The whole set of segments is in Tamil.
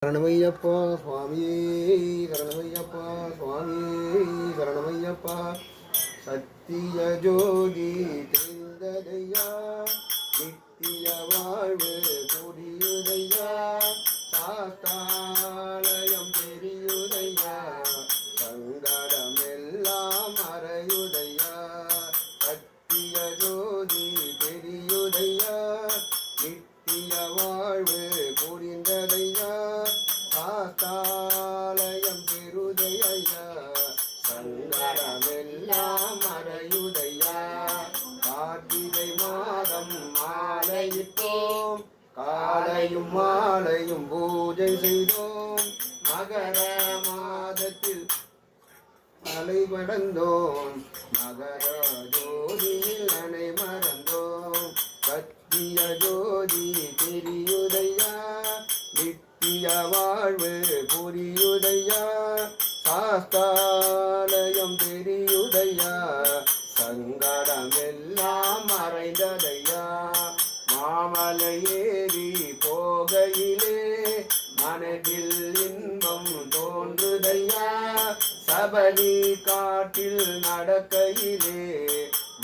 சரணமையப்பா சுவாமியே சரணமையப்பா சுவாமியே சரணமையப்பா சத்திய ஜோதி தெரிந்ததையா நித்திய வாழ்வு புரியுதையா சாஸ்தாலயம் தெரியுதையா சங்கடமெல்லாம் மறையுதையா சத்திய ஜோதி தெரியுதையா நித்திய வாழ்வு புரிந்ததையா சாஸ்தாலயம் பெருதையா சங்கடமெல்லாம் மறையுதையா கார்த்திகை மாதம் மாலையிட்டோம் காலையும் மாலையும் பூஜை செய்தோம் மகர மாதத்தில் அலை மறந்தோம் மகர ஜோதியில் அணை மறந்தோம் சத்திய ஜோதி தெரியுதையா நித்திய வாழ்வு புரியுதையா சாஸ்தாலயம் தெரியுதையா சங்கடமெல்லாம் மறைந்ததையா மாமலை ஏறி போகையிலே மனதில் இன்பம் தோன்றுதையா சபரி காட்டில் நடக்கையிலே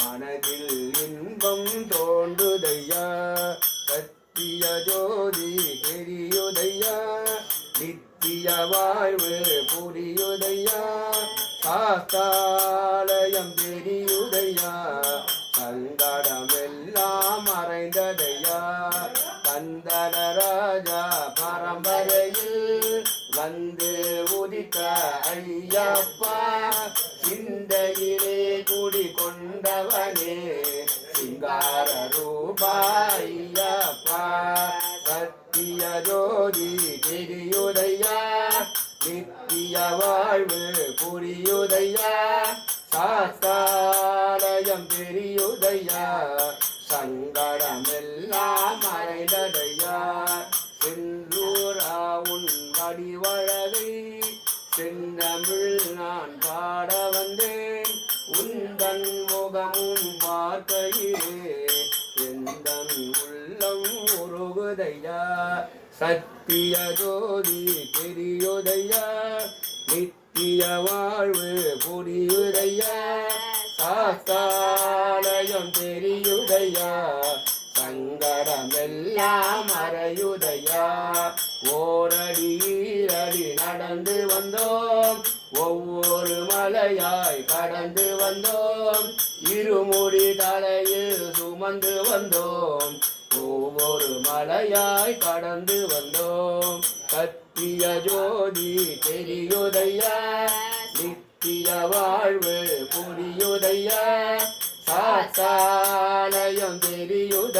மனதில் இன்பம் தோன்றுதையா சத்திய ஜோதி தெரியுதையா நித்திய வாழ்வு புரியுதையா சாஸ்தாலயம் தெரியுதையா சங்கடமெல்லாம் மறைந்ததையா கந்தரராஜா பரம்பரையில் வந்து உதித்த ஐயப்பா சிந்தையிலே குடி கொண்டவனே சிங்கார ரூபா ஐயப்பா சத்திய ஜோதி தெரியுதையா நித்திய வாழ்வு புரியுதையா சாஸ்தாலயம் தெரியுதையா சங்கடமெல்லாம் மறைந்ததையா சென்றூரா உன் வடிவழகை செந்தமிழ் நான் பாட வந்தேன் உந்தன் முகமும் பார்க்கையிலே எந்தன் உள்ளம் உருகுதையா சத்திய ஜோதி தெரியுதையா நித்திய வாழ்வு புரியுதையா சாஸ்தாலயம் தெரியுதையா சங்கடமெல்லாம் மறையுதையா ஓரடி ஈரடி நடந்து வந்தோம் ஒவ்வொரு மலையாய் கடந்து வந்தோம் இருமுடி தலையில் சுமந்து வந்தோம் ஒவ்வொரு மலையாய் கடந்து வந்தோம் சத்திய ஜோதி தெரியுதையா நித்திய வாழ்வு புரியுதையா சாஸ்தாலயம் தெரியுதையா